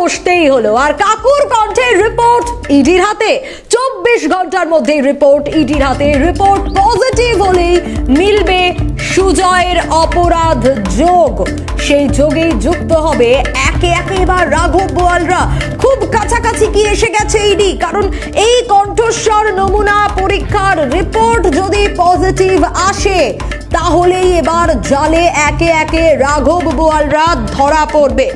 বসতেই হলো। আর কাকুর কণ্ঠে রিপোর্ট ইডির হাতে, 24 ঘন্টার মধ্যে রিপোর্ট ইডির হাতে। রিপোর্ট পজিটিভ হলেই মিলবে সুজয়ের অপরাধ যোগ, সেই যোগেই যুক্ত হবে একে একে এবার রাঘব বোয়ালরা। খুব কাছাকাছি কি এসে গেছে ইডি, কারণ এই কণ্ঠস্বর নমুনা পরীক্ষার রিপোর্ট যদি পজিটিভ আসে তাহলেই এবার জালে একে একে রাঘব বোয়ালরা ধরা পড়বে।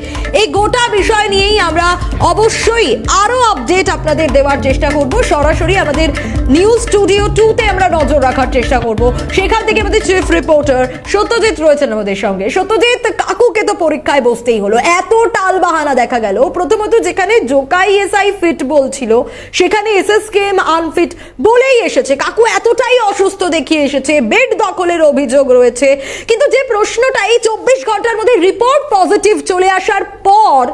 এই গোটা বিষয় নিয়েই আমরা অবশ্যই আরো আপডেট আপনাদের দেওয়ার চেষ্টা করব। সরাসরি আমাদের নিউজ স্টুডিও 2তে আমরা নজর রাখার চেষ্টা করব। সেখান থেকে আমাদের চিফ রিপোর্টার সত্যজিৎ রয়েছেন আমাদের সঙ্গে। সত্যজিৎ, কাকুকে তো পরীক্ষায় বসতেই হলো, এত টাল বাহানা দেখা গেল। প্রথমত যেখানে জোকাই এসআই ফিট বলছিল সেখানে এসএসকেএম আনফিট বলেই এসেছে। কাকু এতটাই অসুস্থ দেখিয়ে এসেছে, বেড দখলের অভিযোগ রয়েছে। কিন্তু যে প্রশ্নটা, এই 24 ঘন্টার মধ্যে রিপোর্ট পজিটিভ চলে আসার পর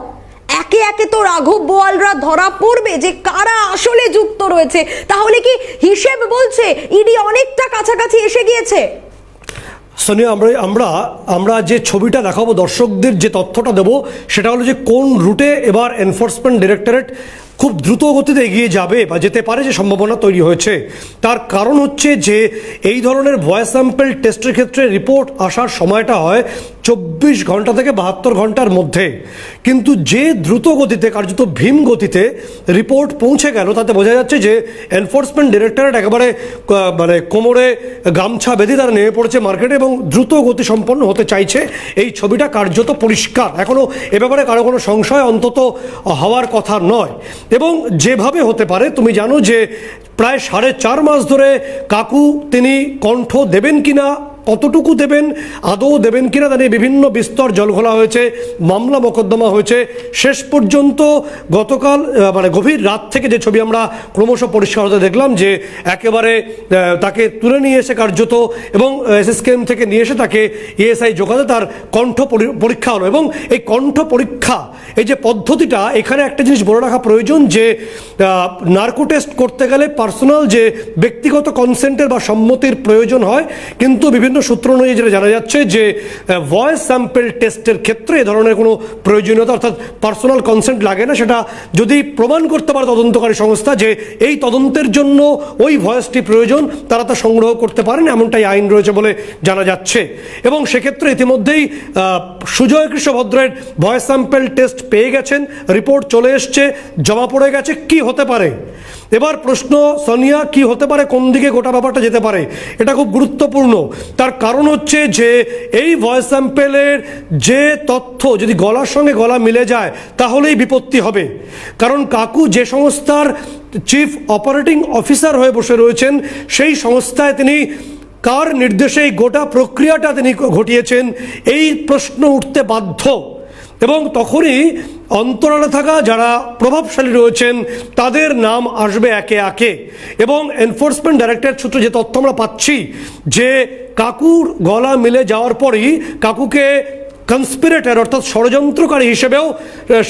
একে একে তো রাঘব বোয়ালরা ধরা পড়বে যে কারা আসলে যুক্ত রয়েছে। তাহলে কি হিসেব বলছে ইডি অনেকটা কাছাকাছি এসে গিয়েছে? সোনিয়া, আমরা যে ছবিটা দেখাবো দর্শকদের, যে তথ্যটা দেবো সেটা হলো যে কোন রুটে এবার এনফোর্সমেন্ট ডিরেক্টরেট খুব দ্রুত গতিতে এগিয়ে যাবে বা যেতে পারে যে সম্ভাবনা তৈরি হয়েছে। তার কারণ হচ্ছে যে এই ধরনের ভয়েস স্যাম্পল টেস্টের ক্ষেত্রে রিপোর্ট আসার সময়টা হয় 24 ঘন্টা থেকে 72 ঘন্টার মধ্যে। কিন্তু যে দ্রুত গতিতে, কার্যত ভীম গতিতে রিপোর্ট পৌঁছে গেল, তাতে বোঝা যাচ্ছে যে এনফোর্সমেন্ট ডিরেক্টরেট একেবারে মানে কোমরে গামছা বেঁধে তারা নেমে পড়েছে মার্কেটে এবং দ্রুত গতি সম্পন্ন হতে চাইছে। এই ছবিটা কার্যত পরিষ্কার, এখনও এ ব্যাপারে কারো কোনো সংশয় অন্তত হওয়ার কথা নয়। এবং যেভাবে হতে পারে, তুমি জানো যে প্রায় 4.5 মাস ধরে কাকু তিনি কণ্ঠ দেবেন কিনা, কতটুকু দেবেন, আদৌ দেবেন কিনা তা নিয়ে বিভিন্ন বিস্তর জলঘোলা হয়েছে, মামলা মোকদ্দমা হয়েছে। শেষ পর্যন্ত গতকাল মানে গভীর রাত থেকে যে ছবি আমরা ক্রমশ পরিষ্কার হতে দেখলাম যে একেবারে তাকে তুলে নিয়ে এসে কার্যত এবং এসএসকেএম থেকে নিয়ে এসে তাকে এএসআই জোগাতে তার কণ্ঠ পরীক্ষা হলো। এবং এই কণ্ঠ পরীক্ষা, এই যে পদ্ধতিটা, এখানে একটা জিনিস বলে রাখা প্রয়োজন যে নার্কো টেস্ট করতে গেলে পার্সোনাল যে ব্যক্তিগত কনসেন্টের বা সম্মতির প্রয়োজন হয়, কিন্তু বিভিন্ন সূত্র অনুযায়ী যেটা জানা যাচ্ছে যে ভয়েস স্যাম্পল টেস্টের ক্ষেত্রে এ ধরনের কোনো প্রয়োজনীয়তা অর্থাৎ পার্সোনাল কনসেন্ট লাগে না। সেটা যদি প্রমাণ করতে পারে তদন্তকারী সংস্থা যে এই তদন্তের জন্য ওই ভয়েসটি প্রয়োজন, তারা তা সংগ্রহ করতে পারেন, এমনটাই আইন রয়েছে বলে জানা যাচ্ছে। এবং সেক্ষেত্রে ইতিমধ্যেই সুজয় কৃষ্ণভদ্রের ভয়েস স্যাম্পল টেস্ট পেয়ে গেছেন, রিপোর্ট চলে এসছে, জমা পড়ে গেছে। কি হতে পারে এবার প্রশ্ন, সোনিয়া, কি হতে পারে, কোন দিকে গোটা ব্যাপারটা যেতে পারে, এটা খুব গুরুত্বপূর্ণ। তার কারণ হচ্ছে যে এই ভয়েস স্যাম্পেলের যে তথ্য যদি গলার সঙ্গে গলা মিলে যায় তাহলেই বিপত্তি হবে। কারণ কাকু যে সংস্থার চিফ অপারেটিং অফিসার হয়ে বসে রয়েছেন, সেই সংস্থায় তিনি কার নির্দেশে এই গোটা প্রক্রিয়াটা তিনি ঘটিয়েছেন, এই প্রশ্ন উঠতে বাধ্য। এবং তখনই অন্তরালে থাকা যারা প্রভাবশালী রয়েছেন তাদের নাম আসবে একে একে। এবং এনফোর্সমেন্ট ডাইরেক্টরেট সূত্রে যে তথ্য আমরা পাচ্ছি যে কাকুর গলা মিলে যাওয়ার পরই কাকুকে কনস্পিরেটর অর্থাৎ ষড়যন্ত্রকারী হিসেবেও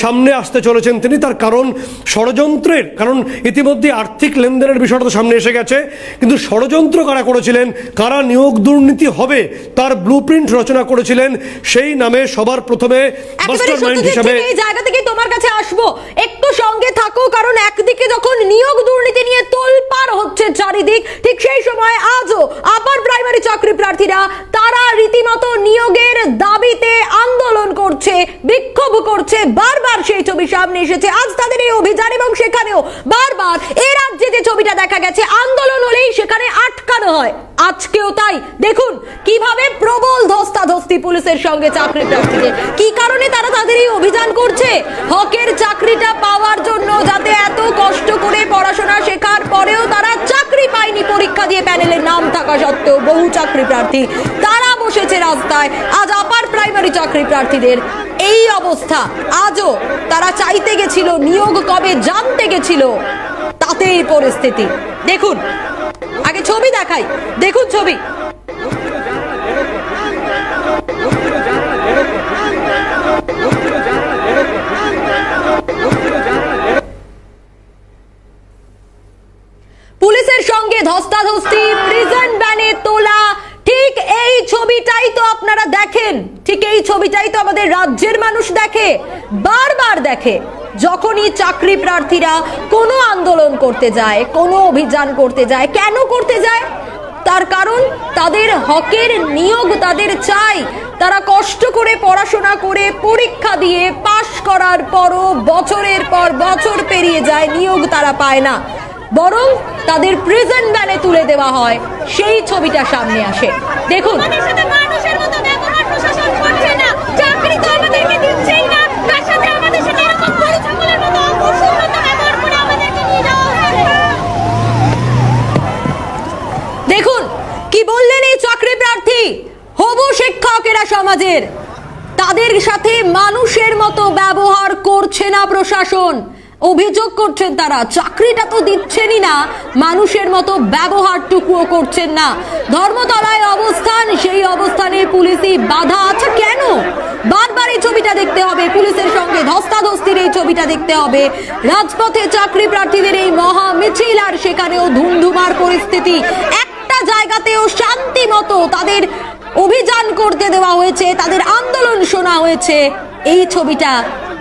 সামনে আসতে চলেছেন তিনি। তার কারণ ষড়যন্ত্রের কারণ ইতিমধ্যে আর্থিক লেনদেনের বিষয়টা তো সামনে এসে গেছে, কিন্তু ষড়যন্ত্র কারা করেছিলেন, কারা নিয়োগ দুর্নীতি হবে তার ব্লুপ্রিন্ট রচনা করেছিলেন, সেই নামে সবার প্রথমে মাস্টারমাইন্ড হিসেবে। এই জায়গা থেকে তোমার কাছে আসবো, একটু সঙ্গে থাকো, কারণ একদিকে যখন নিয়োগ দুর্নীতি নিয়ে তোলপাড় হচ্ছে চারিদিক, ঠিক সেই সময় আজও আপার প্রাইমারি চাকরি প্রার্থীরা তারা রীতিমতো নিয়োগের দাবিতে আন্দোলন করছে, বিক্ষোভ করছে। বারবার সেই ছবি সামনে এসেছে আজ তাদের এই অভিযান, এবং সেখানেও বারবার এই রাজ্যে যে ছবিটা দেখা গেছে, আন্দোলন হলেই সেখানে আটকানো হয়। আজকেও তাই। দেখুন কিভাবে প্রবল ধস্তাধস্তি পুলিশের সঙ্গে চাকরি প্রার্থীদের। কি কারণে তারা তাদের এই অভিযান করছে? হকের চাকরিটা পাওয়ার জন্য, যাতে এত কষ্ট করে পড়াশোনা শেখার পরেও তারা চাকরি পায়নি, পরীক্ষা দিয়ে প্যানেলের নাম থাকা সত্ত্বেও বহু চাকরি প্রার্থী তারা বসেছে রাস্তায়। আজ আপার প্রাইমারি চাকরি প্রার্থীদের এই অবস্থা। আজও তারা চাইতে গেছিল, নিয়োগ কবে জানতে গেছিল, তাতে এই পরিস্থিতি। দেখুন, আগে ছবি দেখাই, দেখুন ছবি। পুলিশের সঙ্গে ধস্তাধস্তি, প্রিজন ভ্যানে তোলা, ঠিক এই ছবিটাই তো আপনারা দেখেন, ঠিক এই ছবিটাই তো আমাদের রাজ্যের মানুষ দেখে, বারবার দেখে। যখনই চাকরি প্রার্থীরা কোনো আন্দোলন করতে যায়, কোনো অভিযান করতে যায়, কেন করতে যায়? তার কারণ তাদের হকের নিয়োগ তাদের চাই। তারা কষ্ট করে পড়াশোনা করে পরীক্ষা দিয়ে পাশ করার পরও বছরের পর বছর পেরিয়ে যায়, নিয়োগ তারা পায় না, বরং তাদের প্রিজন ভ্যানে তুলে দেওয়া হয়। সেই ছবিটা সামনে আসে, দেখুন। দেখুন কি বললেন এই চাকরি প্রার্থী, হবু শিক্ষকেরা সমাজের, তাদের সাথে মানুষের মতো ব্যবহার করছে না প্রশাসন। অভিযোগ করছেন তারা, চাকরিটা তো দিচ্ছেনই না, মানুষের মতো ব্যবহারটুকুও করছেন না। ধর্মতলায় অবস্থান, সেই অবস্থানে পুলিশি বাধা। আচ্ছা কেন বারবার এই ছবিটা দেখতে হবে? পুলিশের সঙ্গে ধস্তাধস্তির এই ছবিটা দেখতে হবে, রাজপথে চাকরি প্রার্থীদের এই মহা মিছিল, আর সেখানেও ধুমধুমার পরিস্থিতি। একটা জায়গাতেও শান্তি মতো তাদের অভিযান করতে দেওয়া হয়েছে, তাদের আন্দোলন শোনা হয়েছে। এই ছবিটা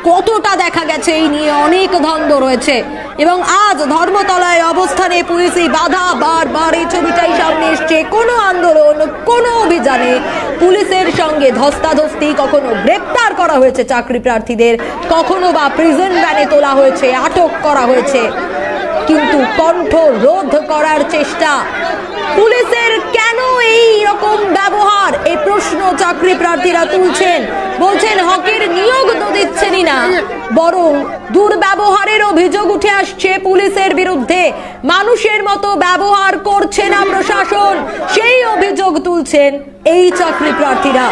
কতটা দেখা গেছে এই নিয়ে অনেক দ্বন্দ্ব রয়েছে। এবং আজ ধর্মতলায় অবস্থানে পুলিশি বাধা, বারবার এই ছবিটাই সামনে এসছে। কোনো আন্দোলন, কোনো অভিযানে পুলিশের সঙ্গে ধস্তাধস্তি, কখনো গ্রেপ্তার করা হয়েছে চাকরি প্রার্থীদের, কখনো বা প্রিজন ভ্যানে তোলা হয়েছে, আটক করা হয়েছে, কিন্তু কণ্ঠ রোধ করার চেষ্টা। পুলিশের কেন এই রকম ব্যবহার, এই প্রশ্ন চাকরি প্রার্থীরা তুলছেন। বলছেন হকের নিয়োগ তো দিচ্ছেনই না, বরং দুর্ব্যবহারের অভিযোগ উঠে আসছে পুলিশের বিরুদ্ধে। মানুষের মতো ব্যবহার করছে না প্রশাসন, সেই অভিযোগ তুলছেন এই চাকরি প্রার্থীরা।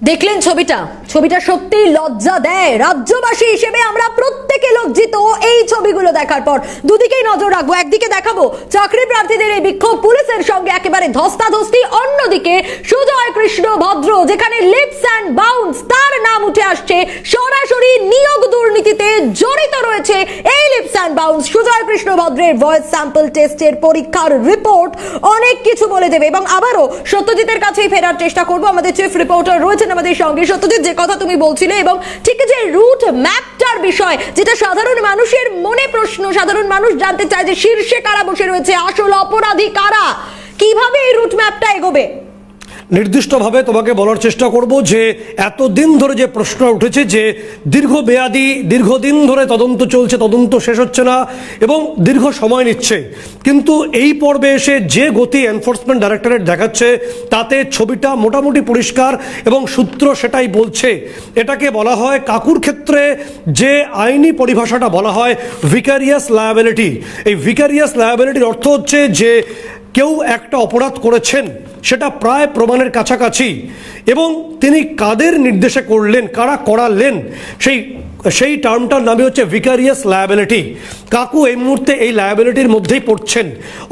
দেখলেন ছবিটা, ছবিটা সত্যি লজ্জা দেয়। রাজ্যবাসী হিসেবে আমরা প্রত্যেকে লজ্জিত এই ছবিগুলো দেখার পর। দুদিকেই নজর রাখবো, একদিকে দেখাবো চাকরি প্রার্থীদের এই বিক্ষোভ, পুলিশের সঙ্গে একেবারে ধস্তাধস্তি, অন্যদিকে সুজয় কৃষ্ণ ভদ্র, যেখানে লিপস অ্যান্ড বাউন্স তার নাম উঠে আসছে, সরাসরি নিয়োগ দুর্নীতিতে জড়িত রয়েছে এই leaps and bounds. Sujay Krishna ভদ্রের ভয়েস স্যাম্পল টেস্টের পরীক্ষার রিপোর্ট অনেক কিছু বলে দেবে। এবং আবারও সত্যজিতের কাছেই ফেরার চেষ্টা করবো, আমাদের চিফ রিপোর্টার রয়েছেন আমাদের সঙ্গে। সত্যজিৎ, যে কথা তুমি বলছিলে এবং ঠিক যে রুট ম্যাপটার বিষয়, যেটা সাধারণ মানুষের মনে প্রশ্ন, সাধারণ মানুষ জানতে চায় যে শীর্ষে কারা বসে রয়েছে, আসল অপরাধী কারা, কিভাবে এই রুট ম্যাপটা এগোবে? নির্দিষ্টভাবে তোমাকে বলার চেষ্টা করব যে এতদিন ধরে যে প্রশ্ন উঠেছে যে দীর্ঘদিন ধরে তদন্ত চলছে, তদন্ত শেষ হচ্ছে না এবং দীর্ঘ সময় নিচ্ছে, কিন্তু এই পর্বে এসে যে গতি এনফোর্সমেন্ট ডাইরেক্টরেট দেখাচ্ছে তাতে ছবিটা মোটামুটি পরিষ্কার এবং সূত্র সেটাই বলছে। এটাকে বলা হয় কাকুর ক্ষেত্রে যে আইনি পরিভাষাটা বলা হয় ভিকারিয়াস লায়াবিলিটি। এই ভিকারিয়াস লায়াবিলিটির অর্থ হচ্ছে যে কেউ একটা অপরাধ করেছেন, সেটা প্রায় প্রমাণের কাছাকাছি, এবং তিনি কাদের নির্দেশে করলেন, কারা করালেন, সেই টার্মটার নামই হচ্ছে ভিকারিয়াস লায়াবিলিটি। কাকু এই মুহূর্তে এই লায়াবিলিটির মধ্যেই পড়ছেন।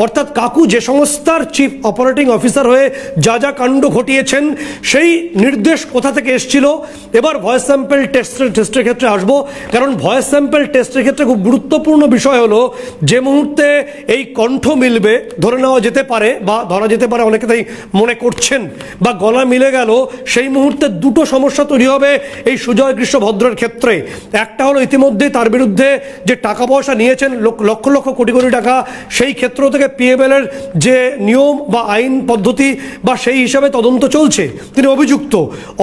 অর্থাৎ কাকু যে সংস্থার চিফ অপারেটিং অফিসার হয়ে যা যা কাণ্ড ঘটিয়েছেন, সেই নির্দেশ কোথা থেকে এসেছিল। এবার ভয়েস স্যাম্পল টেস্টের ক্ষেত্রে আসবো, কারণ ভয়েস স্যাম্পল টেস্টের ক্ষেত্রে খুব গুরুত্বপূর্ণ বিষয় হলো যে মুহূর্তে এই কণ্ঠ মিলবে, ধরে নেওয়া যেতে পারে বা ধরা যেতে পারে, অনেকে তাই মনে করছেন, বা গলা মিলে গেল, সেই মুহূর্তে দুটো সমস্যা তৈরি হবে এই সুজয় কৃষ্ণ ভদ্রের ক্ষেত্রে। একটা হলো ইতিমধ্যে তার বিরুদ্ধে যে টাকা পয়সা নিয়েছেন লক্ষ লক্ষ কোটি কোটি টাকা, সেই ক্ষেত্র থেকে পিএমএল এর যে নিয়ম বা আইন পদ্ধতি বা সেই হিসাবে তদন্ত চলছে, তিনি অভিযুক্ত।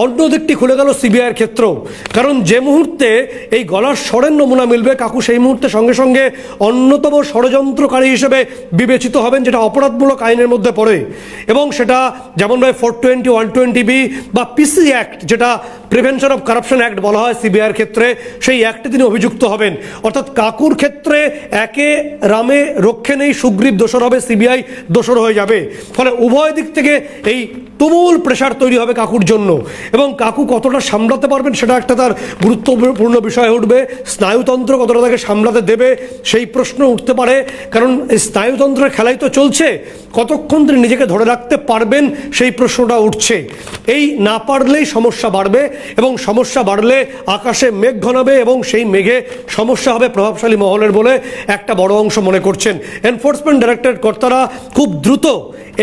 অন্য দিকটি খুলে গেল সিবিআইয়ের ক্ষেত্র, কারণ যে মুহূর্তে এই গলার স্বরের নমুনা মিলবে, কাকু সেই মুহূর্তে সঙ্গে সঙ্গে অন্যতম ষড়যন্ত্রকারী হিসেবে বিবেচিত হবেন, যেটা অপরাধমূলক আইনের মধ্যে পড়ে। এবং সেটা যেমনভাবে 420, 120B বা পিসি অ্যাক্ট, যেটা প্রিভেনশন অফ কারাপশন অ্যাক্ট বলা হয় সিবিআইয়ের ক্ষেত্রে, সেই অ্যাক্টে তিনি অভিযুক্ত হবেন। অর্থাৎ কাকুর ক্ষেত্রে একে রামে রক্ষে নেই, সুগ্রীব দোষর হবে, সিবিআই দোষর হয়ে যাবে। ফলে উভয় দিক থেকে এই তুমুল প্রেশার তৈরি হবে কাকুর জন্য, এবং কাকু কতটা সামলাতে পারবেন সেটা একটা তার গুরুত্বপূর্ণ বিষয় উঠবে। স্নায়ুতন্ত্র কতটা তাকে সামলাতে দেবে সেই প্রশ্ন উঠতে পারে, কারণ এই স্নায়ুতন্ত্রের খেলাই তো চলছে, কতক্ষণ তিনি নিজেকে ধরে রাখতে পারবেন সেই প্রশ্নটা উঠছে। এই না পারলেই সমস্যা বাড়বে, এবং সমস্যা বাড়লে আকাশে মেঘ ঘনাবে, এবং সেই মেঘে সমস্যা হবে প্রভাবশালী মহলের বলে একটা বড় অংশ মনে করছেন। এনফোর্সমেন্ট ডাইরেক্টরেট কর্তারা খুব দ্রুত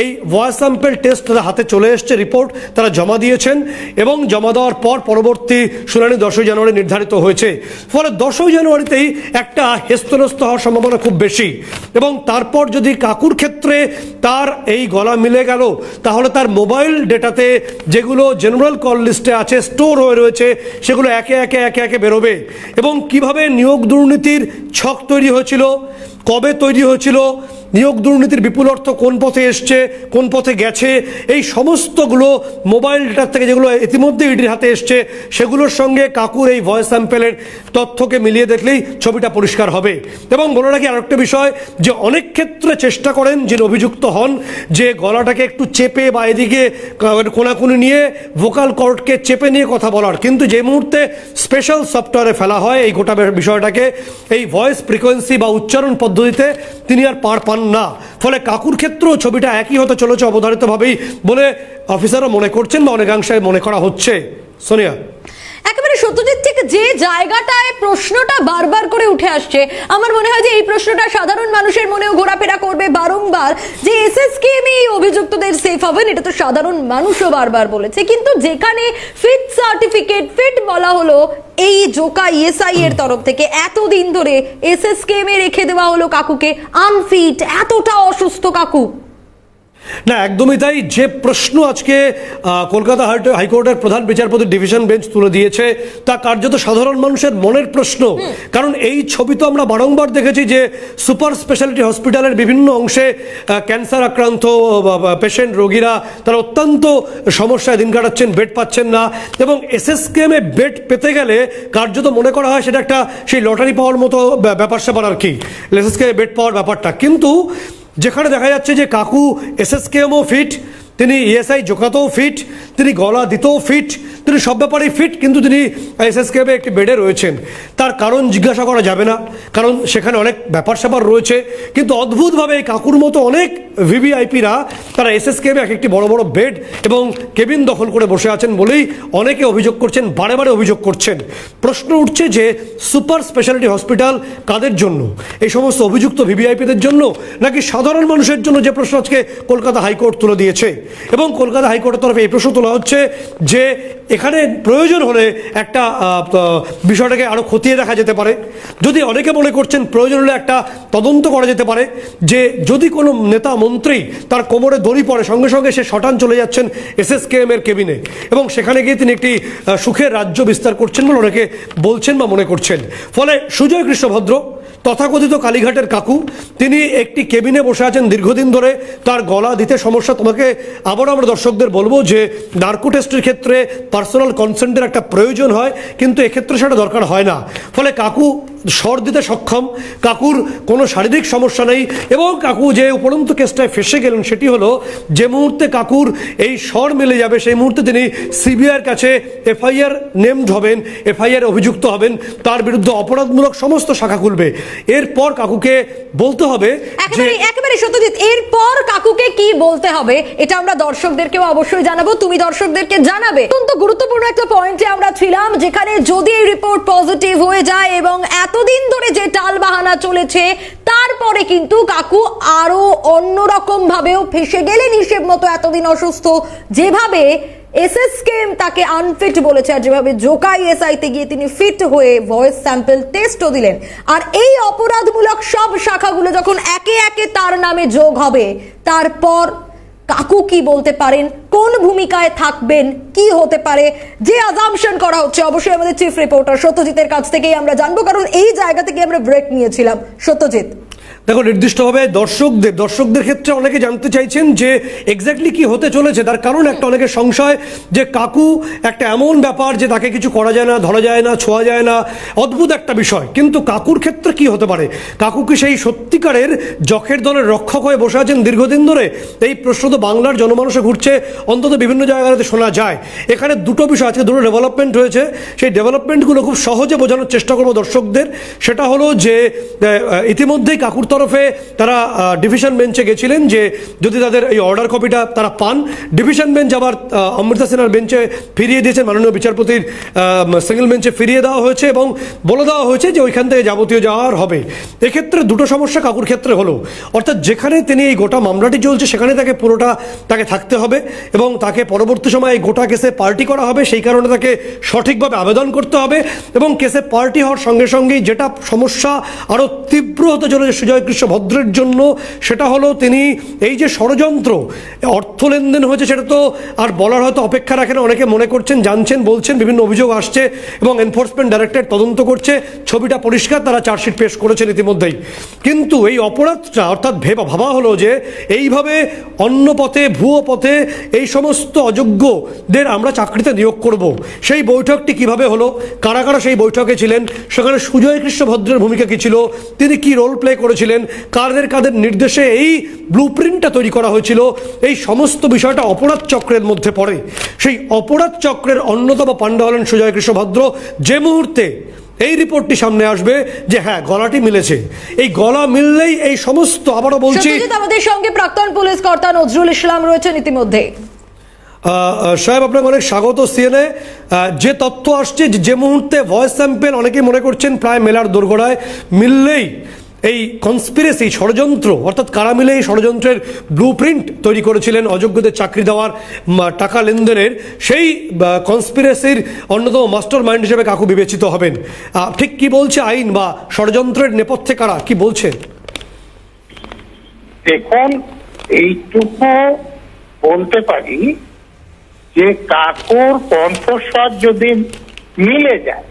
এই ভয়েস স্যাম্পল টেস্ট তাদের হাতে চলে এসছে, রিপোর্ট তারা জমা দিয়েছেন, এবং জমা দেওয়ার পর পরবর্তী শুনানি 10ই জানুয়ারি নির্ধারিত হয়েছে। ফলে 10ই জানুয়ারিতেই একটা হেস্তনেস্ত হওয়ার সম্ভাবনা খুব বেশি, এবং তারপর যদি কাকুর ক্ষেত্রে তার এই গলা মিলে গেল, তাহলে তার মোবাইল ডেটাতে যেগুলো জেনারেল কল লিস্টে আছে, স্টোর হয়ে রয়েছে, সেগুলো একে একে বেরোবে। এবং কিভাবে নিয়োগ দুর্নীতির ছক তৈরি হয়েছিল, কবে তৈরি হয়েছিল, নিয়োগ দুর্নীতির বিপুল অর্থ কোন পথে এসছে, কোন পথে গেছে, এই সমস্তগুলো মোবাইল ডেটার থেকে যেগুলো ইতিমধ্যে ইডির হাতে এসছে, সেগুলোর সঙ্গে কাকুর এই ভয়েস স্যাম্পেলের তথ্যকে মিলিয়ে দেখলেই ছবিটা পরিষ্কার হবে। এবং বলে রাখি আরেকটা বিষয়, যে অনেক ক্ষেত্রে চেষ্টা করেন যিনি অভিযুক্ত হন যে গলাটাকে একটু চেপে বা এদিকে কোনাকুনি নিয়ে ভোকাল কর্ডকে চেপে নিয়ে কথা বলার, কিন্তু যে মুহূর্তে স্পেশাল সফটওয়্যারে ফেলা হয় এই গোটা বিষয়টাকে, এই ভয়েস ফ্রিকোয়েন্সি বা উচ্চারণ পদ্ধতিতে তিনি আর পার পান না। ফলে কাকুর ক্ষেত্রেও ছবিটা একই হতে চলেছে অবধারিতভাবেই বলে অফিসাররা মনে করছেন বা অনেকাংশে মনে করা হচ্ছে। সোনিয়া, একেবারে সত্যজিৎ, ঠিক যে জায়গাটায় প্রশ্নটা বারবার করে উঠে আসছে, আমার মনে হয় যে এই প্রশ্নটা সাধারণ মানুষের মনেও ঘোরাফেরা করবে বারংবার, যে এসএসকেএম এই অভিযুক্তদের সেফ হবেন, এটা তো সাধারণ মানুষও বারবার বলেছে। কিন্তু যেখানে ফিট সার্টিফিকেট ফিট বলা হলো এই জোকা ইএসআই এর তরফ থেকে, এতদিন ধরে এসএসকেএম এ রেখে দেওয়া হলো কাকুকে আনফিট, এতটা অসুস্থ কাকু। না, একদমই তাই। যে প্রশ্ন আজকে কলকাতা হাইকোর্টের প্রধান বিচারপতি ডিভিশন বেঞ্চ তুলে দিয়েছে, তা কার্যত সাধারণ মানুষের মনের প্রশ্ন। কারণ এই ছবি তো আমরা বারংবার দেখেছি যে সুপার স্পেশালিটি হসপিটালের বিভিন্ন অংশে ক্যান্সার আক্রান্ত পেশেন্ট রোগীরা তারা অত্যন্ত সমস্যায় দিন কাটাচ্ছেন, বেড পাচ্ছেন না, এবং এসএসকেএম এ বেড পেতে গেলে কার্যত মনে করা হয় সেটা একটা সেই লটারি পাওয়ার মতো ব্যাপার স্যাপার আর কি, এসএসকেএম বেড পাওয়ার ব্যাপারটা। কিন্তু যেখানে দেখা যাচ্ছে যে কাকু এসএসকেএমও ফিট, তিনি ইএসআই জোকাতেও ফিট, তিনি গলা দিতেও ফিট, তিনি সব ব্যাপারেই ফিট, কিন্তু তিনি এসএসকেএমে একটি বেডে রয়েছেন। তার কারণ জিজ্ঞাসা করা যাবে না, কারণ সেখানে অনেক ব্যাপার স্যাপার রয়েছে। কিন্তু অদ্ভুতভাবে কাকুর মতো অনেক ভিভিআইপিরা তারা এসএসকেএমে একটি বড় বড় বেড এবং কেবিন দখল করে বসে আছেন বলেই অনেকে অভিযোগ করছেন, বারে বারে অভিযোগ করছেন। প্রশ্ন উঠছে যে সুপার স্পেশালিটি হসপিটাল কাদের জন্য? এই সমস্ত অভিযুক্ত ভিভিআইপিদের জন্য, নাকি সাধারণ মানুষের জন্য? যে প্রশ্ন আজকে কলকাতা হাইকোর্ট তুলে দিয়েছে, এবং কলকাতা হাইকোর্টের তরফে এই প্রশ্ন তোলা হচ্ছে যে এখানে প্রয়োজন হলে একটা বিষয়টাকে আরও খতিয়ে দেখা যেতে পারে। যদি অনেকে মনে করছেন প্রয়োজন হলে একটা তদন্ত করা যেতে পারে, যে যদি কোনো নেতা মন্ত্রী তার কোমরে দড়ি পড়ে, সঙ্গে সঙ্গে সে শটান চলে যাচ্ছেন এসএসকেএম এর কেবিনে, এবং সেখানে গিয়ে তিনি একটি সুখের রাজ্য বিস্তার করছেন বলে অনেকে বলছেন বা মনে করছেন। ফলে সুজয় কৃষ্ণভদ্র তথাকথিত কালীঘাটের কাকু, তিনি একটি কেবিনে বসে আছেন দীর্ঘদিন ধরে, তার গলা দিতে সমস্যা। তোমাকে আবারও আমরা দর্শকদের বলবো যে নার্কো টেস্টের ক্ষেত্রে পার্সোনাল কনসেন্টের একটা প্রয়োজন হয়, কিন্তু এক্ষেত্রে সেটা দরকার হয় না। ফলে কাকু স্বর দিতে সক্ষম, কাকুর কোনো শারীরিক সমস্যা নেই, এবং কাকু যে উপরন্ত কেসটায় ফেসে গেলেন সেটি হলো যে মুহূর্তে কাকুর এই স্বর মিলে যাবে সেই মুহূর্তে তিনি সিবিআইয়ের কাছে এফআইআর নেমড হবেন, এফআইআর অভিযুক্ত হবেন, তার বিরুদ্ধে অপরাধমূলক সমস্ত শাখা খুলবে। এরপর কাকুকে বলতে হবে, একেবারে সত্যজিৎ, এরপর কাকুকে কি বলতে হবে এটা আমরা দর্শকদেরকেও অবশ্যই জানাবো, তুমি দর্শকদেরকে জানাবে। অত্যন্ত গুরুত্বপূর্ণ একটা পয়েন্টে আমরা ছিলাম, যেখানে যদি এই রিপোর্ট পজিটিভ হয়ে যায় এবং এতদিন ধরে যে টালবাহানা চলেছে, তারপরে কিন্তু কাকু আরো অন্যরকম ভাবেও ফেসে গেলেন হিসেব মতো। এতদিন অসুস্থ, যেভাবে এসএসকেএম তাকে আনফিট বলেছে, আর যেভাবে জোকা ইএসআইতে গিয়ে তিনি ফিট হয়ে ভয়েস স্যাম্পল টেস্টও দিলেন, আর এই অপরাধমূলক সব শাখাগুলো যখন একে একে তার নামে যোগ হবে, তারপর কাকু কি বলতে পারেন, কোন ভূমিকায় থাকবেন, কি হতে পারে, যে আজাম্পশন করা হচ্ছে, অবশ্যই আমাদের চিফ রিপোর্টার সত্যজিতের কাছ থেকেই আমরা জানবো, কারণ এই জায়গা থেকে আমরা ব্রেক নিয়েছিলাম। সত্যজিৎ, দেখো, নির্দিষ্টভাবে দর্শকদের ক্ষেত্রে অনেকে জানতে চাইছেন যে এক্স্যাক্টলি কি হতে চলেছে। তার কারণ একটা, অনেকের সংশয় যে কাকু একটা এমন ব্যাপার যে তাকে কিছু করা যায় না, ধরা যায় না, ছোঁয়া যায় না, অদ্ভুত একটা বিষয়। কিন্তু কাকুর ক্ষেত্রে কি হতে পারে? কাকু কি সেই সত্যিকারের যখের দলের রক্ষক হয়ে বসে আছেন দীর্ঘদিন ধরে? এই প্রশ্ন তো বাংলার জনমানসে ঘুরছে, অন্তত বিভিন্ন জায়গাতে শোনা যায়। এখানে দুটো বিষয়, আজকে দুটো ডেভেলপমেন্ট হয়েছে, সেই ডেভেলপমেন্টগুলো খুব সহজে বোঝানোর চেষ্টা করবো দর্শকদের। সেটা হলো যে ইতিমধ্যেই কাকুর তরফে তারা ডিভিশন বেঞ্চে গেছিলেন যে যদি তাদের এই অর্ডার কপিটা তারা পান। ডিভিশন বেঞ্চ আবার অমৃতা সিনহার বেঞ্চে ফিরিয়ে দিয়েছেন, মাননীয় বিচারপতির সিঙ্গেল বেঞ্চে ফিরিয়ে দেওয়া হয়েছে এবং বলে দেওয়া হয়েছে যে ওইখান থেকে যাবতীয় যাওয়ার হবে। এক্ষেত্রে দুটো সমস্যা কাকুর ক্ষেত্রে হলো, অর্থাৎ যেখানে তিনি এই গোটা মামলাটি চলছে সেখানে তাকে থাকতে হবে এবং তাকে পরবর্তী সময় এই গোটা কেসে পার্টি করা হবে, সেই কারণে তাকে সঠিকভাবে আবেদন করতে হবে এবং কেসে পার্টি হওয়ার সঙ্গে সঙ্গেই যেটা সমস্যা আরও তীব্র হতে চলেছে সুজয় কৃষ্ণ ভদ্রের জন্য, সেটা হলো তিনি এই যে ষড়যন্ত্র, অর্থ লেনদেন হয়েছে সেটা তো আর বলার হয়তো অপেক্ষা রাখেন। অনেকে মনে করছেন, জানছেন, বলছেন, বিভিন্ন অভিযোগ আসছে এবং এনফোর্সমেন্ট ডাইরেক্টরেট তদন্ত করছে। ছবিটা পরিষ্কার, তারা চার্জশিট পেশ করেছেন ইতিমধ্যেই। কিন্তু এই অপরাধটা, অর্থাৎ ভাবা হলো যে এইভাবে অন্য পথে, ভুয়ো পথে এই সমস্ত অযোগ্যদের আমরা চাকরিতে নিয়োগ করব। সেই বৈঠকটি কিভাবে হলো, কারা কারা সেই বৈঠকে ছিলেন, সেখানে সুজয় কৃষ্ণ ভদ্রের ভূমিকা কী ছিল, তিনি কি রোল প্লে করেছিলেন, কাদের নির্দেশে এই ব্লুপ্রিন্টটা তৈরি করা হয়েছিল, এই সমস্ত বিষয়টা অপরাধ চক্রের মধ্যে পড়ে। সেই অপরাধ চক্রের অন্যতম পাণ্ডা হলেন সুজয় কৃষ্ণ ভদ্র। যে মুহূর্তে এই রিপোর্টটি সামনে আসবে যে হ্যাঁ গলাটি মিলেছে, এই গলা মিললেই এই সমস্ত, আবারও বলছি, আমাদের সঙ্গে প্রাক্তন পুলিশ কর্তা নজরুল ইসলাম রয়েছেন ইতিমধ্যে। সাহেব, আপনাকে অনেক স্বাগত সিএনএ। যে তথ্য আসছে যে মুহূর্তে ভয়েস স্যাম্পেল অনেকেই মনে করছেন প্রায় মেলার দোরগোড়ায়, মিললেই এই কনস্পিরেসি, ষড়যন্ত্র, অর্থাৎ কারা মিলে এই ষড়যন্ত্রের ব্লুপ্রিন্ট তৈরি করেছিলেন অযোগ্যদের চাকরি দেওয়ার, টাকা লেনদেনের, সেই কনস্পিরেসির অন্যতম মাস্টার মাইন্ড হিসেবে কাকু বিবেচিত হবেন। ঠিক কি বলছে আইন বা ষড়যন্ত্রের নেপথ্যে কারা, কি বলছে? দেখুন, এইটুকু বলতে পারি যে কাকুর কণ্ঠস্বর যদি মিলে যায়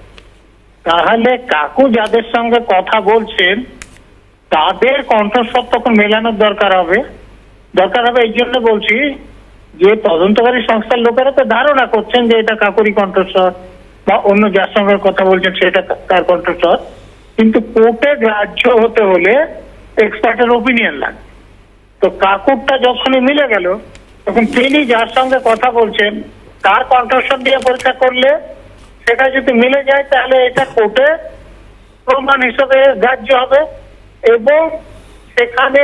তাহলে কাকু যাদের সঙ্গে কথা বলছেন তাদের কণ্ঠস্বর তখন মেলানোর দরকার হবে। এই জন্য বলছি যে তদন্তকারী সংস্থার লোকেরা তো ধারণা করছেন যে এটা কাকুরই কণ্ঠস্বর বা অন্য যার সঙ্গে কথা বলছেন সেটা তার কণ্ঠস্বর, কিন্তু কোর্টে গ্রাহ্য হতে হলে এক্সপার্টের ওপিনিয়ন লাগে। তো কাকুরটা যখনই মিলে গেল তখন তিনি যার সঙ্গে কথা বলছেন তার কণ্ঠস্বর দিয়ে পরীক্ষা করলে সেটা যদি মিলে যায় তাহলে এটা কোর্টে প্রমাণ হিসেবে গ্রাহ্য হবে এবং সেখানে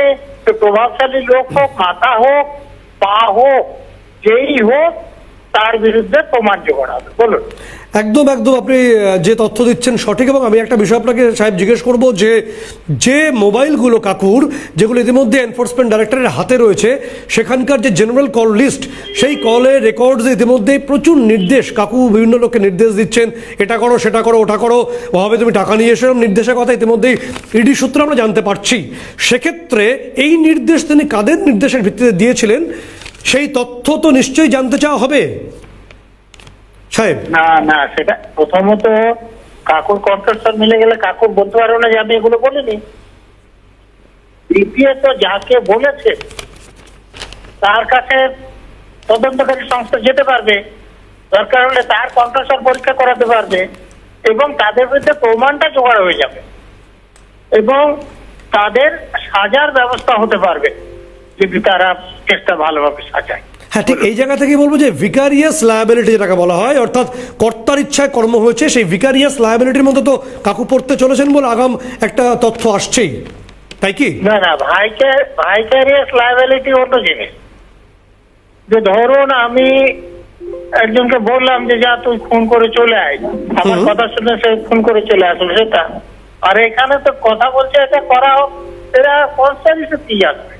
প্রভাবশালী লোক হোক, মাথা হোক, পা হোক, যেই হোক, তার বিরুদ্ধে প্রমাণ জোগাড় হবে। বলুন। একদম আপনি যে তথ্য দিচ্ছেন সঠিক। এবং আমি একটা বিষয় আপনাকে সাহেব জিজ্ঞেস করব যে মোবাইলগুলো কাকুর, যেগুলো ইতিমধ্যে এনফোর্সমেন্ট ডাইরেক্টরের হাতে রয়েছে, সেখানকার যে জেনারেল কল লিস্ট, সেই কলের রেকর্ডস ইতিমধ্যেই প্রচুর নির্দেশ, কাকু বিভিন্ন লোককে নির্দেশ দিচ্ছেন, এটা করো, সেটা করো, ওটা করো, ওভাবে তুমি টাকা নিয়ে এসো, নির্দেশের কথা ইতিমধ্যেই ইডি সূত্রে আমরা জানতে পারছি। সেক্ষেত্রে এই নির্দেশ তিনি কাদের নির্দেশের ভিত্তিতে দিয়েছিলেন সেই তথ্য তো নিশ্চয়ই জানতে চাওয়া হবে সাহেব। না, সেটা প্রথমত কাকুর কণ্ঠস্বর মিলে গেলে কাকুর বলতে পারবো না যে আমি এগুলো বলিনি। দ্বিতীয়ত যাকে বলেছে তার কাছে তদন্তকারী সংস্থা যেতে পারবে, দরকার হলে তার কণ্ঠস্বর পরীক্ষা করাতে পারবে এবং তাদের বিরুদ্ধে প্রমাণটা জোগাড় হয়ে যাবে এবং তাদের সাজার ব্যবস্থা হতে পারবে যদি তারা কেসটা ভালোভাবে সাজায়। হ্যাঁ, ঠিক এই জায়গা থেকে বলবো যে ভিকারিয়াস লায়াবিলিটি যেটাকে বলা হয়, অর্থাৎ কর্তার ইচ্ছায় কর্ম হয়েছে, সেই ভিকারিয়াস লায়াবিলিটির মধ্যে তো কাকু পড়তে চলেছেন বলে আগাম একটা তথ্য আসছেই, তাই কি? না, ভাইকারিয়াস লায়াবিলিটি অন্য জিনিস। যে ধরুন আমি একজনকে বললাম যে যা তুই খুন করে চলে আয়, আমার কথা শুনে সে খুন করে চলে আসলো, সেটা। আর এখানে তো কথা বলছে এটা করা হোক, এরা কনস্পিরেসি কি আসবে,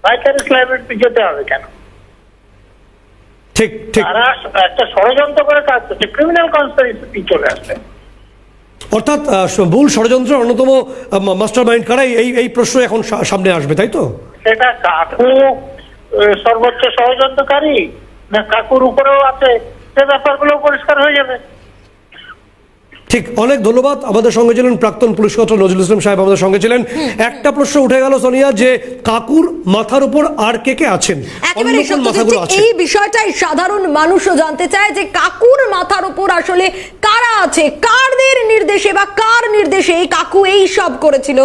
ভাইকারিয়াস লায়াবিলিটি যেতে হবে কেন? ঠিক তারা একটা ষড়যন্ত্র করে কাজ করছে, ক্রিমিনাল কনস্পিরেসি চলে আসবে। অর্থাৎ মূল ষড়যন্ত্রের অন্যতম মাস্টার মাইন্ড কারাই এই প্রশ্ন এখন সামনে আসবে, তাই তো? সেটা কাকু সর্বোচ্চ ষড়যন্ত্রকারী না কাকুর উপরেও আছে, সে ব্যাপারগুলো পরিষ্কার হয়ে যাবে। ঠিক, অনেক ধন্যবাদ। আমাদের সঙ্গে ছিলেন প্রাক্তন পুলিশ কর্তা নজরুল ইসলাম সাহেব, আমাদের সঙ্গে ছিলেন। একটা প্রশ্ন উঠে গেল সোনিয়া, যে কাকুর মাথার উপর আর কে কে আছেন, একেবারে অন্য কোন সত্যজিৎ, মাথাগুলো আছে? এই বিষয়টাই সাধারণ মানুষও জানতে চায় যে কাকুর মাথার উপর আসলে কারা আছে, কারদের নির্দেশে বা কার নির্দেশে এই কাকু এই সব করেছিল।